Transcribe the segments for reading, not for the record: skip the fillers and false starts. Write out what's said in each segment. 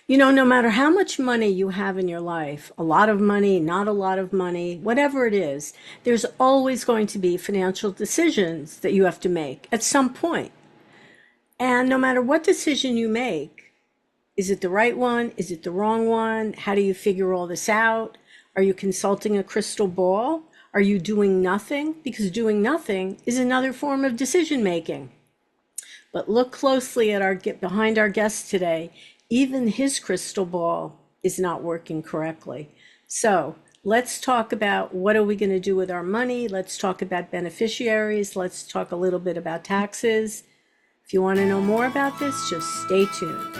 You know, no matter how much money you have in your life, a lot of money, not a lot of money, whatever it is, there's always going to be financial decisions that you have to make at some point. And no matter what decision you make, is it the right one? Is it the wrong one? How do you figure all this out? Are you consulting a crystal ball? Are you doing nothing? Because doing nothing is another form of decision making. But look closely at our get behind our guest today. Even his crystal ball is not working correctly. So let's talk about what are we going to do with our money. Let's talk about beneficiaries. Let's talk a little bit about taxes. If you want to know more about this, just stay tuned.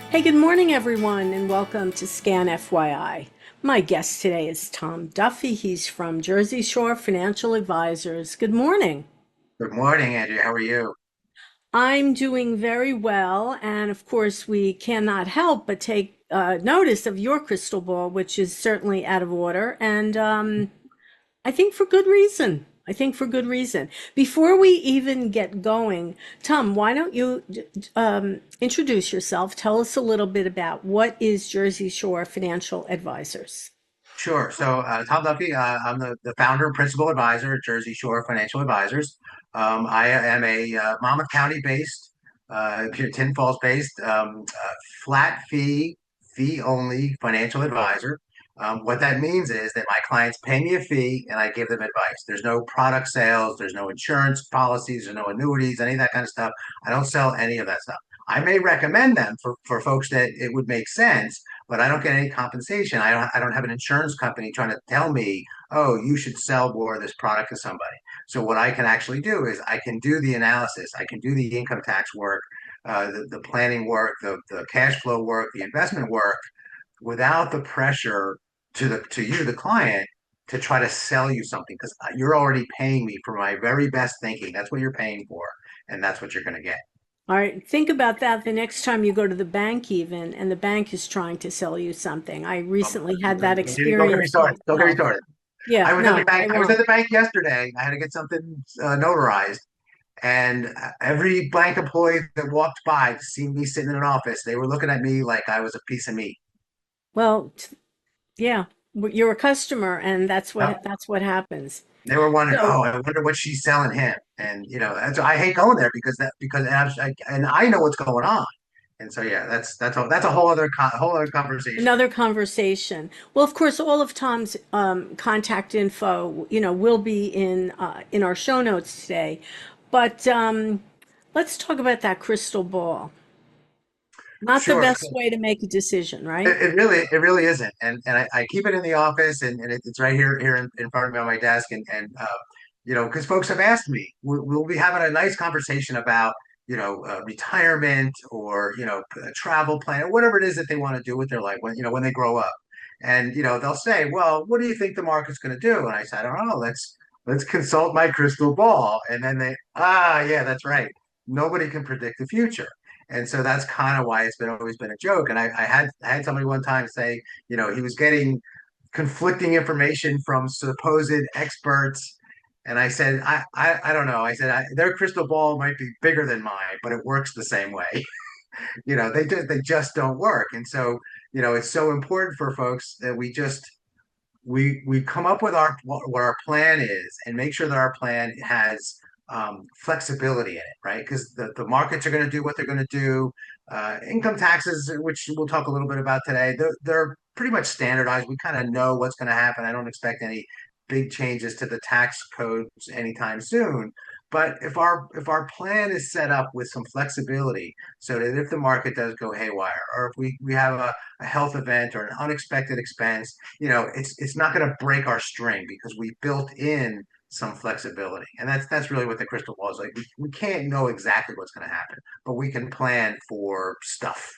Hey, good morning, everyone, and welcome to Scan FYI. My guest today is Tom Duffy. He's from Jersey Shore Financial Advisors. Good morning. Good morning, Andrew. How are you? I'm doing very well, and of course, we cannot help but take notice of your crystal ball, which is certainly out of order, and I think for good reason. I think for good reason. Before we even get going, Tom, why don't you introduce yourself? Tell us a little bit about what is Jersey Shore Financial Advisors. Sure. Tom Duffy, I'm the founder and principal advisor at Jersey Shore Financial Advisors. I am a Monmouth County based, Tinton Falls based, flat fee only financial advisor. What that means is that my clients pay me a fee and I give them advice. There's no product sales, there's no insurance policies, there's no annuities, any of that kind of stuff. I don't sell any of that stuff. I may recommend them for folks that it would make sense, but I don't get any compensation. I don't have an insurance company trying to tell me, oh, you should sell more of this product to somebody. So what I can actually do is I can do the analysis, I can do the income tax work, the planning work, the cash flow work, the investment work without the pressure to you, the client, to try to sell you something because you're already paying me for my very best thinking. That's what you're paying for, and that's what you're going to get. All right, think about that the next time you go to the bank, even, and the bank is trying to sell you something. I recently had that Don't get me experience started. Don't get me myself. started. Yeah, I was at the no, bank. I I was at won't. the bank yesterday. I had to get something notarized, and every bank employee that walked by to see me sitting in an office, they were looking at me like I was a piece of meat. Well, yeah, you're a customer, and Yep. that's what happens. They were wondering, So oh, I wonder what she's selling him, and I hate going there because and I know what's going on, and so yeah, that's a whole other conversation. another conversation. Well, of course, all of Tom's contact info, will be in our show notes today. But let's talk about that crystal ball. Not the Sure. best way to make a decision, right? It really isn't, and I keep it in the office, and it's right here in front of me on my desk, and because folks have asked me, we'll be having a nice conversation about retirement or a travel plan or whatever it is that they want to do with their life when they grow up, and they'll say, well, what do you think the market's going to do? And I said, I don't know. Let's consult my crystal ball, and then yeah, that's right. Nobody can predict the future. And so that's kind of why it's been always been a joke. And I had somebody one time say, he was getting conflicting information from supposed experts. And I said, I don't know. I said, their crystal ball might be bigger than mine, but it works the same way. They just don't work. And so, it's so important for folks that we come up with what our plan is and make sure that our plan has flexibility in it, right? Because the markets are going to do what they're going to do. Income taxes, which we'll talk a little bit about today, they're pretty much standardized. We kind of know what's going to happen. I don't expect any big changes to the tax codes anytime soon. But if our plan is set up with some flexibility, so that if the market does go haywire, or if we have a health event or an unexpected expense, it's not going to break our string because we built in some flexibility. And that's really what the crystal ball is like. We can't know exactly what's going to happen, but we can plan for stuff.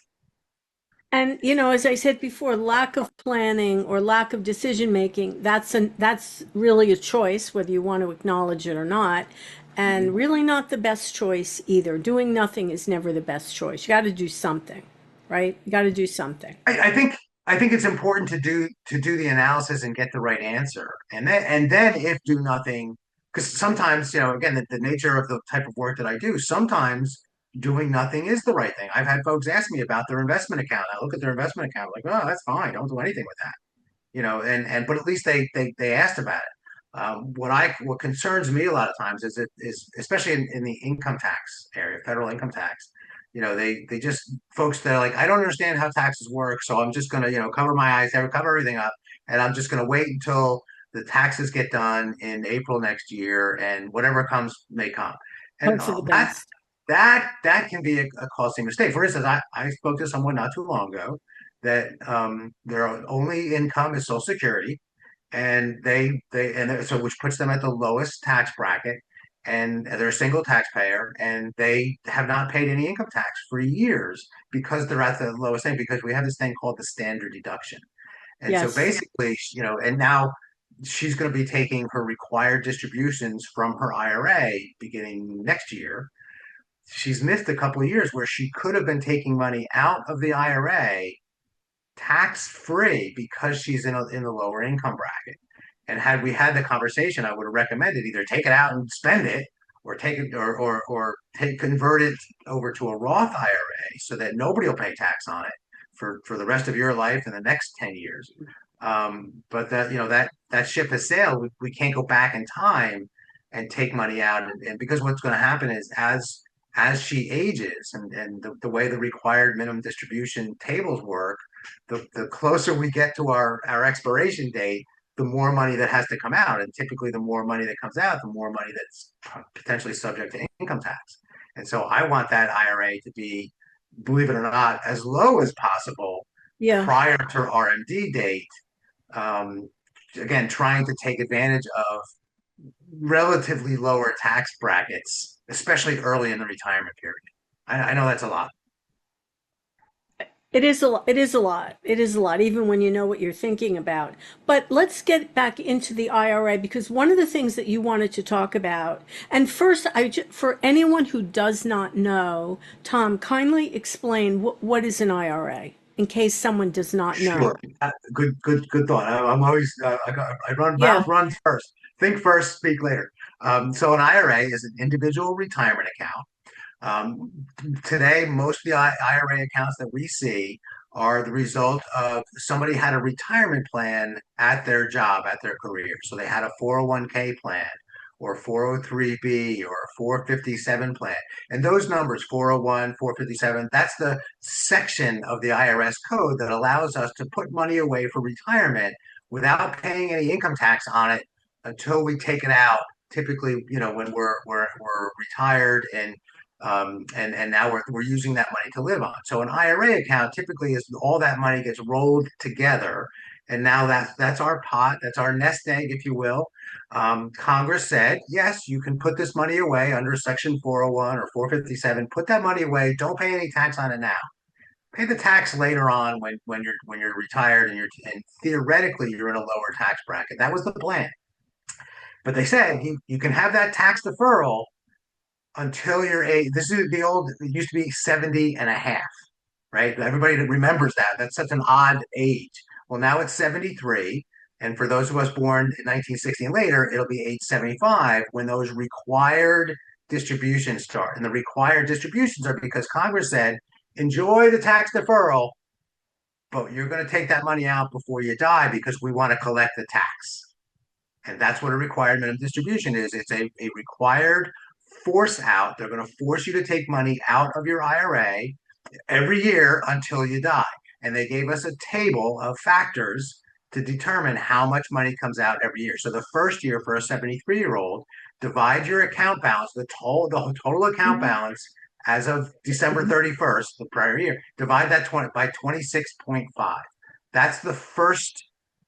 And as I said before, lack of planning or lack of decision making, that's really a choice, whether you want to acknowledge it or not, Mhm. and really not the best choice either. Doing nothing is never the best choice. You got to do something. right? You got to do something. I think it's important to do the analysis and get the right answer, and then if do nothing, because sometimes again the nature of the type of work that I do, sometimes doing nothing is the right thing. I've had folks ask me about their investment account. I look at their investment account like, oh, that's fine. Don't do anything with that, and but at least they asked about it. What concerns me a lot of times is especially in the income tax area, federal income tax. They just folks that are like, I don't understand how taxes work, so I'm just gonna cover my eyes, cover everything up, and I'm just gonna wait until the taxes get done in April next year, and whatever comes may come. And Hope for the that best. that can be a costly mistake. For instance, I spoke to someone not too long ago that their only income is Social Security, and so which puts them at the lowest tax bracket, and they're a single taxpayer, and they have not paid any income tax for years because they're at the lowest thing because we have this thing called the standard deduction. And so Yes. basically, and now she's going to be taking her required distributions from her IRA beginning next year. She's missed a couple of years where she could have been taking money out of the IRA tax free because she's in the lower income bracket. And had we had the conversation, I would have recommended either take it out and spend it, or take it, or take convert it over to a Roth IRA so that nobody will pay tax on it for the rest of your life and the next 10 years. But that ship has sailed. We can't go back in time and take money out, and because what's going to happen is as she ages and the way the required minimum distribution tables work, the closer we get to our expiration date, the more money that has to come out. And typically, the more money that comes out, the more money that's potentially subject to income tax. And so I want that IRA to be, believe it or not, as low as possible Yeah. prior to RMD date. Um, Again, trying to take advantage of relatively lower tax brackets, especially early in the retirement period. I know that's a lot. It is a lot. It is a lot. It is a lot, even when you know what you're thinking about. But let's get back into the IRA because one of the things that you wanted to talk about, and first, for anyone who does not know, Tom, kindly explain what is an IRA in case someone does not Sure. know. Good thought. I'm always I run Yeah. mouth runs first. Think first, speak later. So an IRA is an individual retirement account. Today, most of the IRA accounts that we see are the result of somebody had a retirement plan at their job, at their career. So they had a 401k plan or 403b or a 457 plan. And those numbers, 401, 457, that's the section of the IRS code that allows us to put money away for retirement without paying any income tax on it until we take it out. Typically, when we're retired and now we're using that money to live on. So an IRA account typically is all that money gets rolled together, and now that's our pot, that's our nest egg, if you will. Congress said, yes, you can put this money away under Section 401 or 457. Put that money away. Don't pay any tax on it now. Pay the tax later on when you're retired and theoretically you're in a lower tax bracket. That was the plan. But they said you can have that tax deferral until you're this is the old, it used to be 70 and a half, right? Everybody remembers that. That's such an odd age. Well, now it's 73. And for those of us born in 1960 and later, it'll be age 75 when those required distributions start. And the required distributions are because Congress said, enjoy the tax deferral, but you're going to take that money out before you die because we want to collect the tax. And that's what a required minimum distribution is. It's a required force out. They're going to force you to take money out of your IRA every year until you die. And they gave us a table of factors to determine how much money comes out every year. So the first year for a 73-year-old, divide your account balance, the total account Mhm. balance as of December 31st, the prior year, divide that 20 by 26.5. That's the first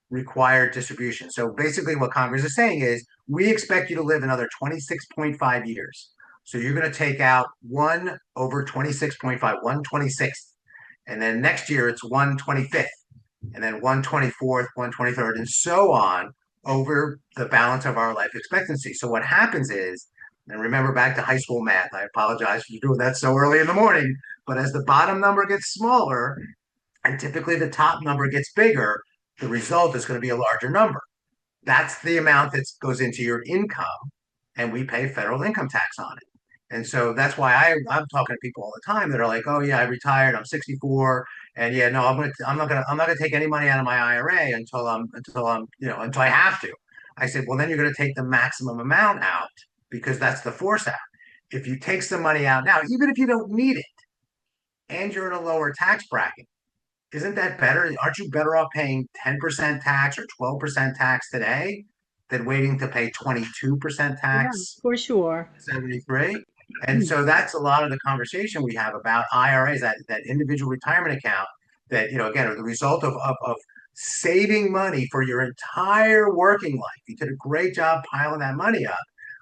required distribution. So basically, what Congress is saying is we expect you to live another 26.5 years. So you're going to take out 1 over 26.5, 1/26th. And then next year it's 1/25th, and then 1/24th, 1/23rd, and so on over the balance of our life expectancy. So what happens is, and remember back to high school math, I apologize for doing that so early in the morning, But as the bottom number gets smaller and typically the top number gets bigger, the result is going to be a larger number. That's the amount that goes into your income, and we pay federal income tax on it. And so that's why I'm talking to people all the time that are like, oh yeah, I retired, I'm 64, and yeah, no, I'm not gonna take any money out of my IRA until I have to. I said, well, then you're gonna take the maximum amount out because that's the force out. If you take some money out now, even if you don't need it, and you're in a lower tax bracket, isn't that better? Aren't you better off paying 10% tax or 12% tax today than waiting to pay 22% Yeah, tax for sure. 73? And so that's a lot of the conversation we have about IRAs, that individual retirement account that, again, are the result of saving money for your entire working life. You did a great job piling that money up.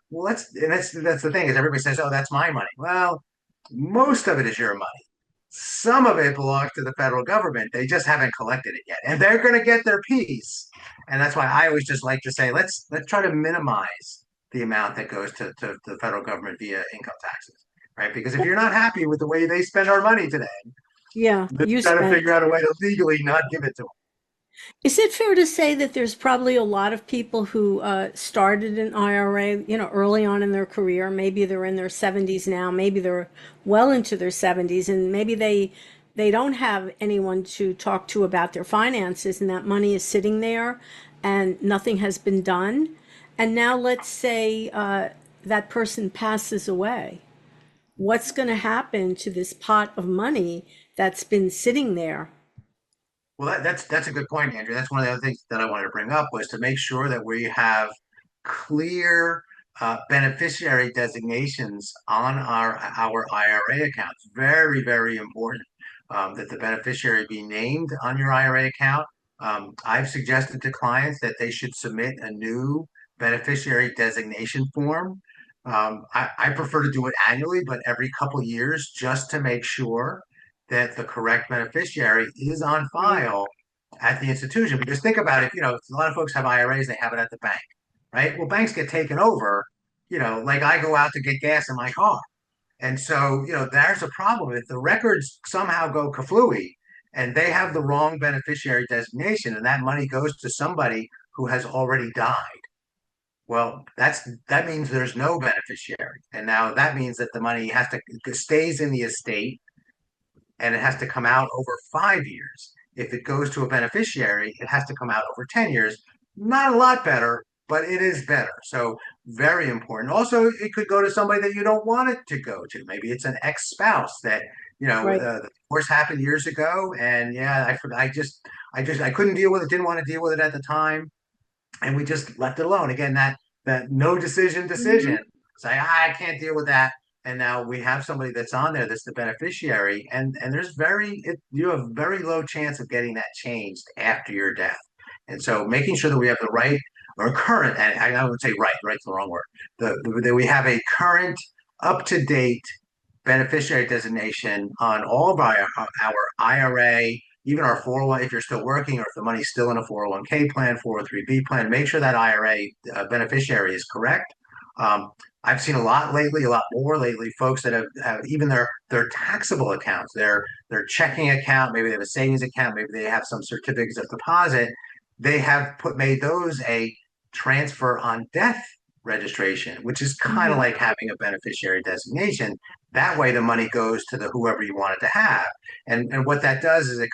Well, that's the thing is everybody says, oh, that's my money. Well, most of it is your money. Some of it belongs to the federal government. They just haven't collected it yet, and they're going to get their piece. And that's why I always just like to say, let's try to minimize the amount that goes to the federal government via income taxes, right? Because if you're not happy with the way they spend our money today, Yeah, let's you try to spent. figure out a way to legally not give it to them. Is it fair to say that there's probably a lot of people who started an IRA, early on in their career? Maybe they're in their 70s now, maybe they're well into their 70s, and maybe they don't have anyone to talk to about their finances, and that money is sitting there, and nothing has been done. And now let's say that person passes away. What's going to happen to this pot of money that's been sitting there? Well, that's a good point, Andrew. That's one of the other things that I wanted to bring up was to make sure that we have clear beneficiary designations on our IRA accounts. Very, very important that the beneficiary be named on your IRA account. I've suggested to clients that they should submit a new beneficiary designation form. I prefer to do it annually, but every couple years, just to make sure that the correct beneficiary is on Right. file at the institution. Because think about it, a lot of folks have IRAs, they have it at the bank, right? Well, banks get taken over, like I go out to get gas in my car. And so, there's a problem. If the records somehow go kaflooey and they have the wrong beneficiary designation and that money goes to somebody who has already died, well, that means there's no beneficiary. And now that means that the money stays in the estate and it has to come out over 5 years. If it goes to a beneficiary, it has to come out over 10 years. Not a lot better, but it is better. So, very important. Also, it could go to somebody that you don't want it to go to. Maybe it's an ex spouse that, Right. the divorce happened years ago. And yeah, I couldn't deal with it, didn't want to deal with it at the time. And we just left it alone. Again, that no decision. Mhm. Say, I can't deal with that. And now we have somebody that's on there that's the beneficiary, and you have very low chance of getting that changed after your death. And so making sure that we have the right or current, and I would say right's the wrong word, that we have a current, up to date beneficiary designation on all of our IRA, even our 401, if you're still working or if the money's still in a 401k plan, 403b plan, make sure that IRA beneficiary is correct. I've seen a lot lately, a lot more lately, folks that have even their taxable accounts, their checking account, maybe they have a savings account, maybe they have some certificates of deposit. They have made those a transfer on death registration, which is kind of Mhm. like having a beneficiary designation. That way, the money goes to the whoever you want it to have. And what that does is it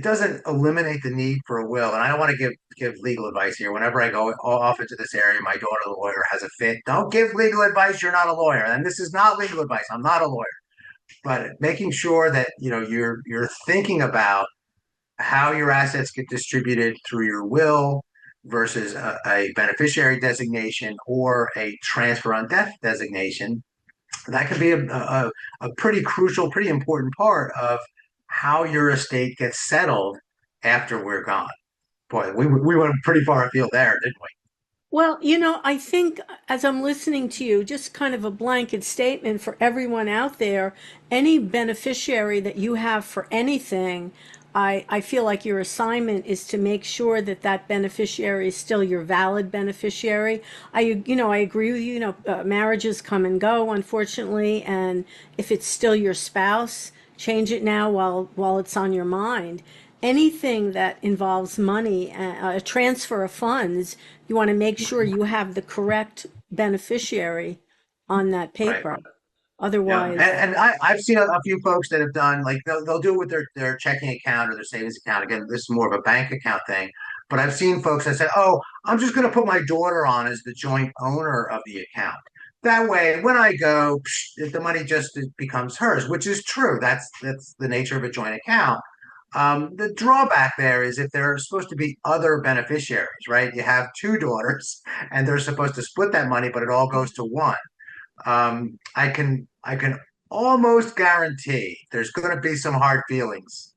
doesn't eliminate the need for a will. And I don't want to give legal advice here. Whenever I go off into this area, my daughter, the lawyer, has a fit. Don't give legal advice. You're not a lawyer, and this is not legal advice. I'm not a lawyer, but making sure that you're thinking about how your assets get distributed through your will versus a beneficiary designation or a transfer on death designation. That could be a pretty crucial, pretty important part of how your estate gets settled after we're gone. Boy, we went pretty far afield there, didn't we? Well, I think as I'm listening to you, just kind of a blanket statement for everyone out there, any beneficiary that you have for anything, I feel like your assignment is to make sure that that beneficiary is still your valid beneficiary. I agree with you. Marriages come and go, unfortunately, and if it's still your spouse, change it now while it's on your mind. Anything that involves money, a transfer of funds, you want to make sure you have the correct beneficiary on that Right. paper. Yeah, Otherwise, and I've seen a few folks that have done like they'll do it with their checking account or their savings account. Again, this is more of a bank account thing, but I've seen folks that say, "Oh, I'm just going to put my daughter on as the joint owner of the account. That way, when I go, the money just becomes hers," which is true. That's the nature of a joint account. The drawback there is if there are supposed to be other beneficiaries, right? You have two daughters, and they're supposed to split that money, but it all goes to one. I can almost guarantee there's going to be some hard feelings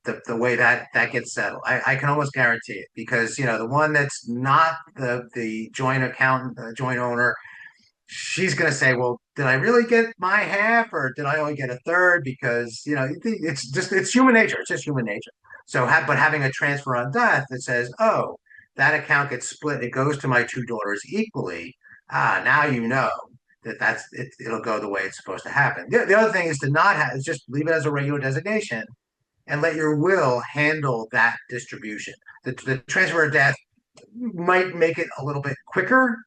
the way that gets settled. I can almost guarantee it because the one that's not the joint accountant, joint owner, she's going to say, "Well, did I really get my half, or did I only get a third?" Because it's human nature. It's just human nature. But having a transfer on death that says, "Oh, that account gets split. It goes to my two daughters equally." Now you know it'll go the way it's supposed to happen. The other thing is to not have is just leave it as a regular designation and let your will handle that distribution. The transfer of death might make it a little bit quicker,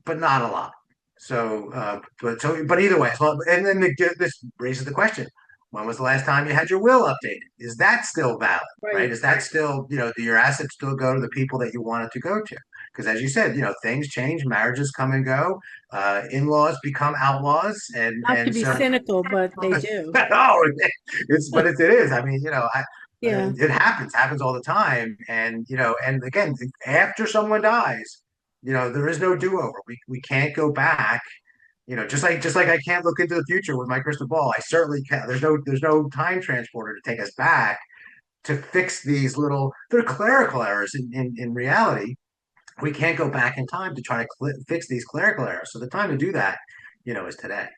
but not a lot. But either way, and then this raises the question: when was the last time you had your will updated? Is that still valid? Right? right. Is that still do your assets still go to the people that you want it to go to? Because as you said, things change, marriages come and go, in-laws become outlaws, and Not to and be so cynical, but they do. no, it is. I mean, Yeah. it happens all the time, and again, after someone dies, there is no do-over. We can't go back. Just like I can't look into the future with my crystal ball. I certainly can't. There's no time transporter to take us back to fix these little. They're clerical errors in reality. We can't go back in time to try to fix these clerical errors. So the time to do that, is today.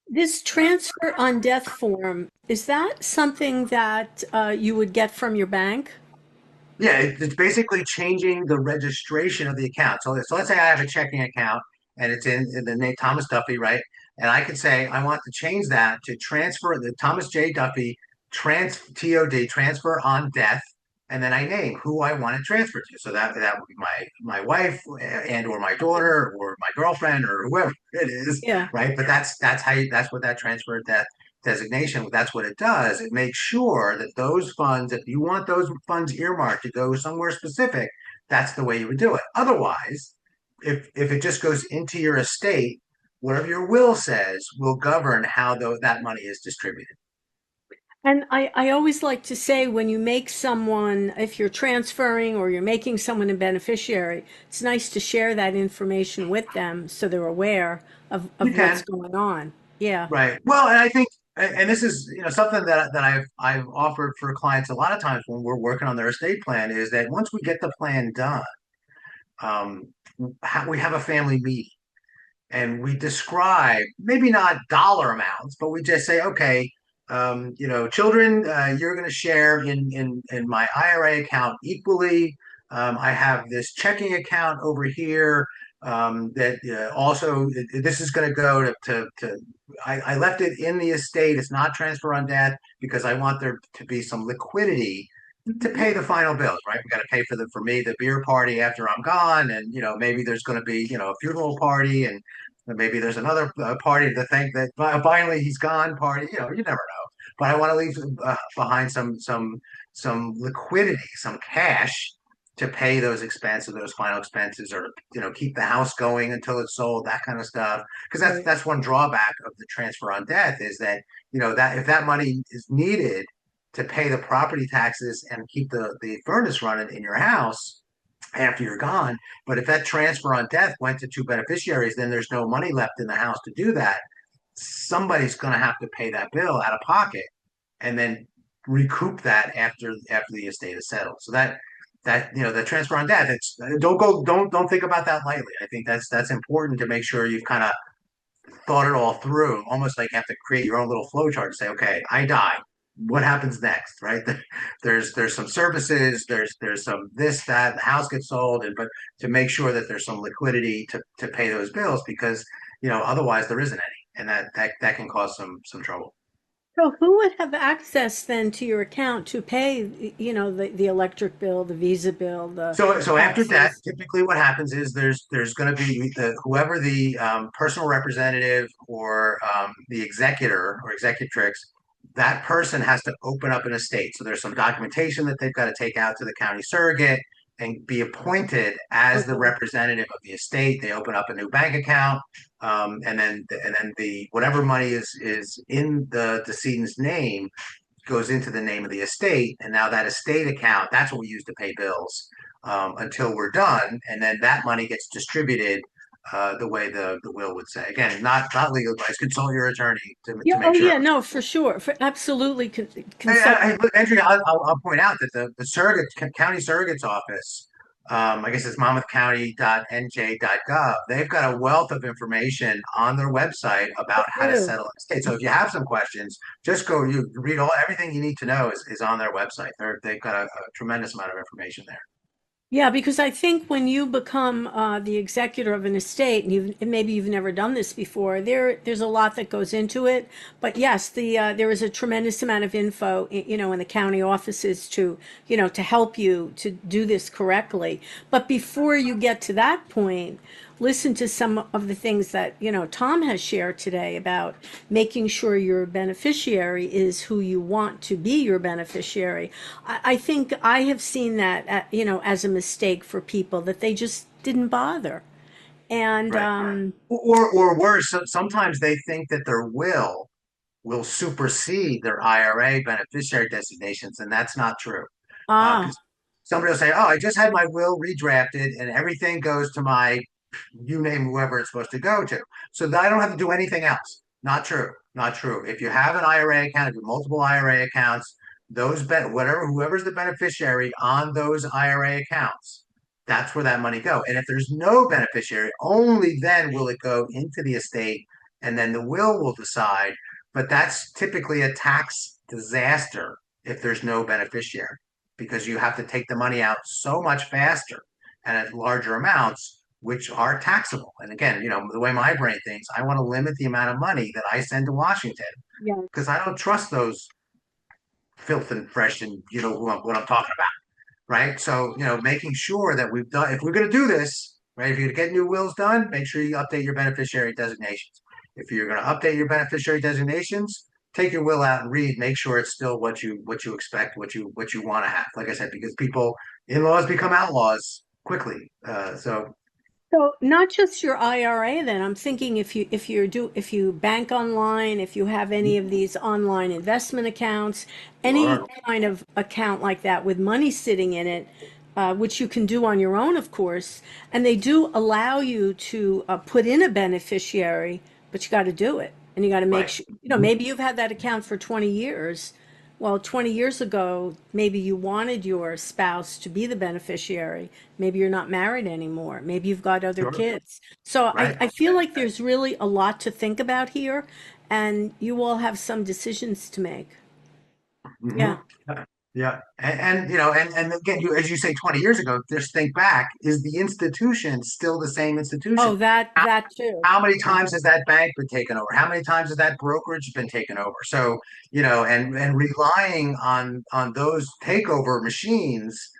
This transfer on death form, is that something that you would get from your bank? Yeah, it's basically changing the registration of the account. So let's say I have a checking account and it's in the name Thomas Duffy, right? And I could say I want to change that to transfer the Thomas J. Duffy TOD transfer on death, and then I name who I want to transfer to. So that would be my wife and or my daughter or my girlfriend or whoever it is, Yeah. right? But that's what that transfer of death designation, that's what it does. It makes sure that those funds, if you want those funds earmarked to go somewhere specific, that's the way you would do it. Otherwise, if it just goes into your estate, whatever your will says will govern how that money is distributed. And I always like to say when you make someone, if you're transferring or you're making someone a beneficiary, it's nice to share that information with them so they're aware You of what's can, going on. Yeah. right? Well, and I think, and this is something that I've offered for clients a lot of times when we're working on their estate plan is that once we get the plan done, um, we have a family meeting and we describe maybe not dollar amounts, but we just say, okay, children, you're going to share in my IRA account equally. I have this checking account over here that also this is going to go to I left it in the estate. It's not transfer on death because I want there to be some liquidity to Mhm. pay the final bills, right? We got to pay for me the beer party after I'm gone, and maybe there's going to be a funeral party, and maybe there's another party to think that finally he's gone party. You never know. But I want to leave behind some liquidity, some cash to pay those expenses, those final expenses, or keep the house going until it's sold, that kind of stuff. Because that's Right. that's one drawback of the transfer on death is that that if that money is needed to pay the property taxes and keep the furnace running in your house after you're gone. But if that transfer on death went to two beneficiaries, then there's no money left in the house to do that. Somebody's going to have to pay that bill out of pocket and then recoup that after the estate is settled. So that the transfer on death, it's don't think about that lightly. I think that's important to make sure you've kind of thought it all through, almost like you have to create your own little flow chart to say, okay, I die. what happens next, right? There's some services, there's some this, that, the house gets sold, and but to make sure that there's some liquidity to pay those bills because otherwise there isn't any, and that can cause some trouble. So who would have access then to your account to pay, the electric bill, the Visa bill, the So after that, taxes? typically what happens is there's going to be whoever the personal representative or the executor or executrix, that person has to open up an estate. So there's some documentation that they've got to take out to the county surrogate and be appointed as the Okay. representative of the estate. They open up a new bank account, and then the whatever money is in the decedent's name goes into the name of the estate, and now that estate account, that's what we use to pay bills until we're done, and then that money gets distributed the way the will would say. Again, not legal advice. Consult your attorney Yeah. to make Oh, sure. yeah. No, for sure. For absolutely consult. Look, Andrea, I'll point out that the surrogate county surrogate's office, I guess it's monmouthcounty.nj.gov. They've got a wealth of information on their website about how to True. settle a state. So if you have some questions, just go. You read everything you need to know is on their website. They've got a tremendous amount of information there. Yeah, because I think when you become the executor of an estate, and maybe you've never done this before, there's a lot that goes into it. But yes, there is a tremendous amount of info, in the county offices to help you to do this correctly. But before you get to that point, listen to some of the things that, Tom has shared today about making sure your beneficiary is who you want to be your beneficiary. I think I have seen that, as a mistake for people that they just didn't bother. And, Right. Or worse, sometimes they think that their will supersede their IRA beneficiary designations, and that's not true. ah, Because somebody will say, "Oh, I just had my will redrafted, and everything goes to my you name whoever it's supposed to go to, so that I don't have to do anything else." Not true. Not true. If you have an IRA account, if you have multiple IRA accounts, whoever's the beneficiary on those IRA accounts, that's where that money go. And if there's no beneficiary, only then will it go into the estate, and then the will decide. But that's typically a tax disaster if there's no beneficiary because you have to take the money out so much faster and at larger amounts, which are taxable. And again, the way my brain thinks, I want to limit the amount of money that I send to Washington yeah. because I don't trust those filth and fresh and what I'm talking about, right? So, making sure that we've done, if we're going to do this, right, if you're going to get new wills done, make sure you update your beneficiary designations. If you're going to update your beneficiary designations, take your will out and read, make sure it's still what you expect, what you want to have. Like I said, because people, in-laws become outlaws quickly. So, So not just your IRA then. I'm thinking if you bank online, if you have any of these online investment accounts, any sure. kind of account like that with money sitting in it, which you can do on your own, of course, and they do allow you to put in a beneficiary, but you got to do it, and you got to make Right. sure, Mhm. maybe you've had that account for 20 years. Well, 20 years ago, maybe you wanted your spouse to be the beneficiary. Maybe you're not married anymore. Maybe you've got other Sure. kids. So I, Right. I feel like there's really a lot to think about here, and you all have some decisions to make. Hmm. Yeah. Yeah. Yeah. And again, as you say, 20 years ago, just think back, is the institution still the same institution? Oh, that too. How many times has that bank been taken over? How many times has that brokerage been taken over? So, and relying on those takeover machines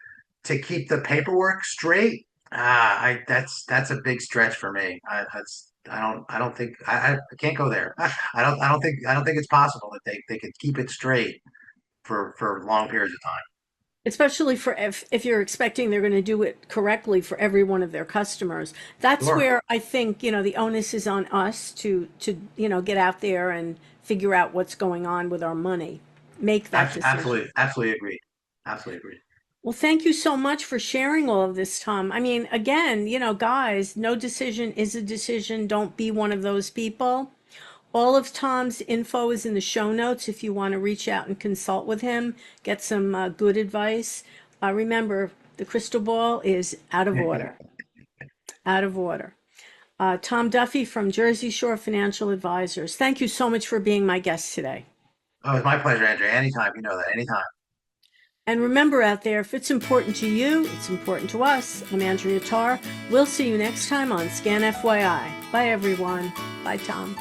to keep the paperwork straight, that's a big stretch for me. I don't think I can't go there. I don't think it's possible that they could keep it straight for long periods of time. Especially for if you're expecting they're going to do it correctly for every one of their customers. That's Sure. where I think, the onus is on us to get out there and figure out what's going on with our money. Make that decision. Absolutely, absolutely agreed. Absolutely agreed. Well, thank you so much for sharing all of this, Tom. I mean, again, guys, no decision is a decision. Don't be one of those people. All of Tom's info is in the show notes if you want to reach out and consult with him, get some good advice. Remember, the crystal ball is out of order. Out of order. Tom Duffy from Jersey Shore Financial Advisors. Thank you so much for being my guest today. Oh, it's my pleasure, Andrea. Anytime, you know that. Anytime. And remember out there, if it's important to you, it's important to us. I'm Andrea Tarr. We'll see you next time on Scan FYI. Bye, everyone. Bye, Tom.